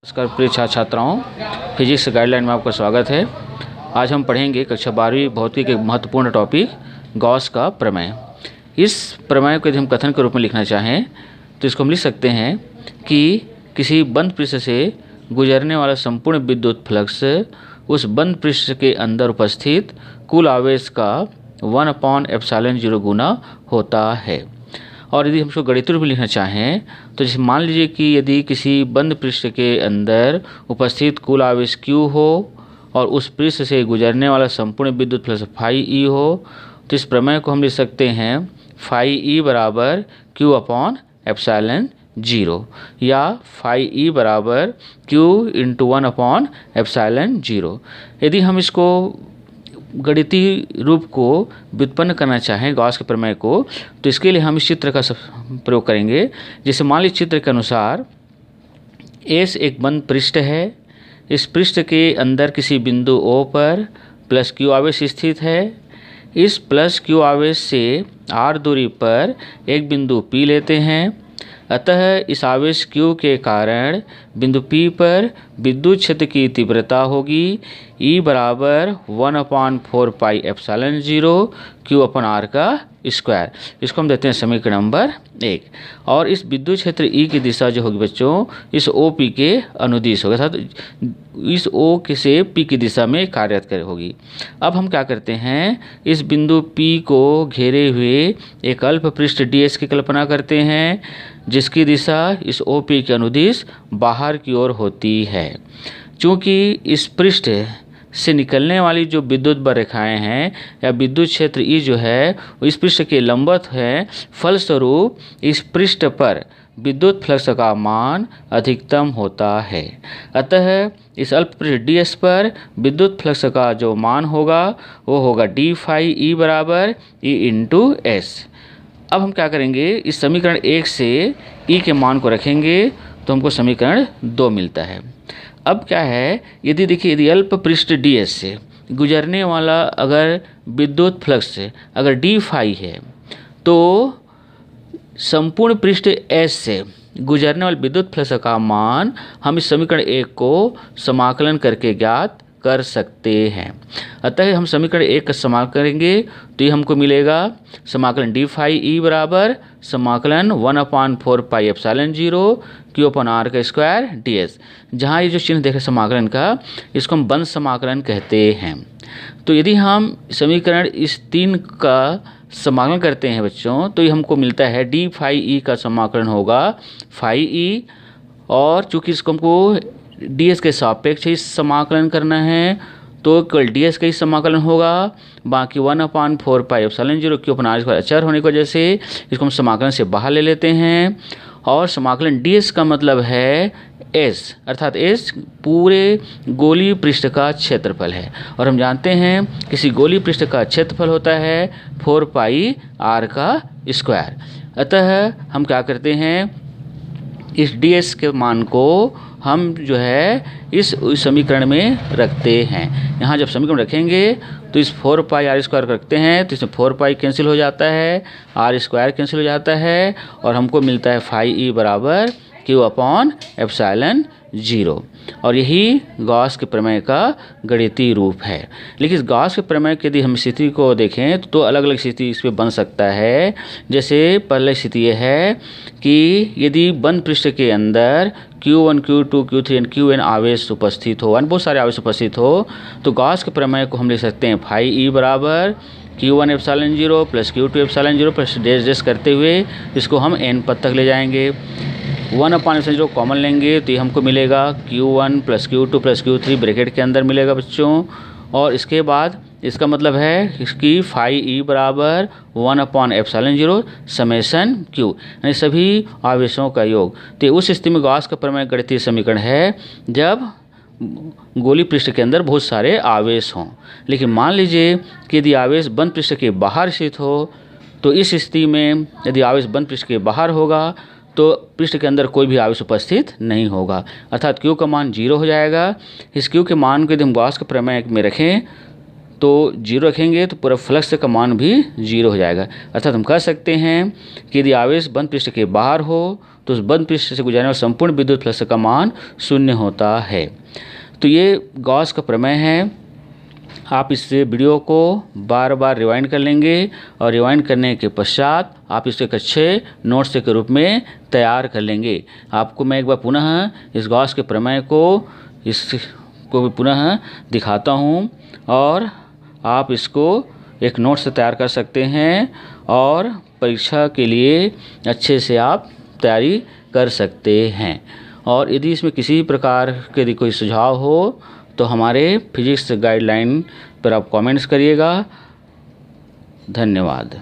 नमस्कार प्रिय छात्र छात्राओं, फिजिक्स गाइडलाइन में आपका स्वागत है। आज हम पढ़ेंगे कक्षा 12वीं भौतिकी के एक महत्वपूर्ण टॉपिक गॉस का प्रमेय। इस प्रमेय को यदि हम कथन के रूप में लिखना चाहें तो इसको हम लिख सकते हैं कि किसी बंद पृष्ठ से गुजरने वाला संपूर्ण विद्युत फ्लक्स उस बंद पृष्ठ के अंदर उपस्थित कुल आवेश का 1/ε0 गुना होता है। और यदि हम इसको गणितीय रूप में लिखना चाहें तो जैसे मान लीजिए कि यदि किसी बंद पृष्ठ के अंदर उपस्थित कुल आवेश Q हो और उस पृष्ठ से गुजरने वाला संपूर्ण विद्युत फ्लक्स φE हो, तो इस प्रमेय को हम लिख सकते हैं φE बराबर Q/ε0 या φE बराबर Q × 1/ε0। यदि हम इसको गणितीय रूप को व्युत्पन्न करना चाहें गॉस के प्रमेय को, तो इसके लिए हम इस चित्र का प्रयोग करेंगे। जैसे मान लीजिए चित्र के अनुसार S एक बंद पृष्ठ है। इस पृष्ठ के अंदर किसी बिंदु O पर प्लस Q आवेश स्थित है। इस प्लस Q आवेश से R दूरी पर एक बिंदु P लेते हैं। अतः इस आवेश Q के कारण बिंदु P पर विद्युत क्षेत्र की तीव्रता होगी E बराबर 1/4πε0 Q/R का स्क्वायर। इसको हम देते हैं समीकरण नंबर 1। और इस विद्युत क्षेत्र E की दिशा जो होगी बच्चों इस OP के अनुदिश होगा, अर्थात इस O के से P की दिशा में कार्यरत होगी। अब हम क्या करते हैं, इस बिंदु P को घेरे हुए एक अल्प पृष्ठ DS की कल्पना करते हैं जिसकी दिशा इस OP के अनुदिश बाहर की ओर होती है। चूँकि इस पृष्ठ से निकलने वाली जो विद्युत बल रेखाएँ हैं या विद्युत क्षेत्र E जो है वो इस पृष्ठ के लंबवत है, फलस्वरूप इस पृष्ठ पर विद्युत फ्लक्स का मान अधिकतम होता है। अतः इस अल्प पृष्ठ DS पर विद्युत फ्लक्स का जो मान होगा वो होगा d phi E बराबर E × S। अब हम क्या करेंगे, इस समीकरण 1 से E के मान को रखेंगे तो हमको समीकरण 2 मिलता है। अब क्या है, यदि देखिए यदि अल्प पृष्ठ DS से गुजरने वाला अगर विद्युत फ्लक्स अगर d phi है तो संपूर्ण पृष्ठ S से गुजरने वाले विद्युत फ्लक्स का मान हम इस समीकरण 1 को समाकलन करके ज्ञात कर सकते हैं। अतः हम समीकरण 1 का समाकलन करेंगे तो ये हमको मिलेगा समाकलन d phi E बराबर समाकलन 1/4πε0 Q/R का स्क्वायर DS। जहाँ ये जो चिन्ह देख रहे समाकलन का, इसको हम बंद समाकलन कहते हैं। तो यदि हम समीकरण इस 3 का समाकलन करते हैं बच्चों तो ये हमको मिलता है d phi E का समाकलन होगा phi E, और चूँकि इसको हमको DS के सापेक्ष ही समाकलन करना है तो केवल DS का ही समाकलन होगा, बाकी 1/4πε0 Q/R का अचर होने की वजह से इसको हम समाकलन से बाहर ले लेते हैं। और समाकलन DS का मतलब है S, अर्थात S पूरे गोलीय पृष्ठ का क्षेत्रफल है, और हम जानते हैं किसी गोलीय पृष्ठ का क्षेत्रफल होता है 4πR का स्क्वायर। अतः हम क्या करते हैं, इस DS के मान को हम जो है इस समीकरण में रखते हैं। यहाँ जब समीकरण रखेंगे तो इस 4πR² रखते हैं तो इसमें 4π कैंसिल हो जाता है, R² कैंसिल हो जाता है, और हमको मिलता है phi E बराबर Q/ε0। और यही गॉस के प्रमेय का गणितीय रूप है। लेकिन इस गॉस के प्रमेय की यदि हम स्थिति को देखें तो अलग अलग स्थिति इस पर बन सकता है। जैसे पहली स्थिति यह है कि यदि बंद पृष्ठ के अंदर Q1, Q2, Q3 और Qn आवेश उपस्थित हो, बहुत सारे आवेश उपस्थित हो, तो गॉस के प्रमेय को हम लिख सकते हैं phi E बराबर Q1/ε0 plus Q2/ε0 plus dash करते हुए इसको हम n पद तक ले जाएंगे। 1/ε0 कॉमन लेंगे तो ये हमको मिलेगा Q1 plus Q2 plus Q3 bracket के अंदर मिलेगा बच्चों। और इसके बाद इसका मतलब है इसकी phi E बराबर 1/ε0 समेशन Q, यानी सभी आवेशों का योग। तो उस स्थिति में गॉस का प्रमेय गणितीय समीकरण है जब गोलीय पृष्ठ के अंदर बहुत सारे आवेश हों। लेकिन मान लीजिए कि यदि आवेश बंद पृष्ठ के बाहर स्थित हो, तो इस स्थिति में यदि आवेश बंद पृष्ठ के बाहर होगा तो पृष्ठ के अंदर कोई भी आवेश उपस्थित नहीं होगा, अर्थात Q का मान 0 हो जाएगा। इस Q के मान को यदि हम गॉस के प्रमेय में रखें तो 0 रखेंगे तो पूरा फ्लक्स का मान भी 0 हो जाएगा। अर्थात हम कह सकते हैं कि यदि आवेश बंद पृष्ठ के बाहर हो तो उस बंद पृष्ठ से गुजरने वाले संपूर्ण विद्युत फ्लक्स का मान 0 होता है। तो ये गॉस का प्रमेय है। आप इस वीडियो को बार बार रिवाइंड कर लेंगे और रिवाइंड करने के पश्चात आप इसे एक अच्छे नोट्स के रूप में तैयार कर लेंगे। आपको मैं एक बार पुनः इस गॉस के प्रमेय को भी पुनः दिखाता हूँ और आप इसको एक नोट से तैयार कर सकते हैं और परीक्षा के लिए अच्छे से आप तैयारी कर सकते हैं। और यदि इसमें किसी प्रकार के यदि कोई सुझाव हो तो हमारे फिजिक्स गाइडलाइन पर आप कमेंट्स करिएगा। धन्यवाद।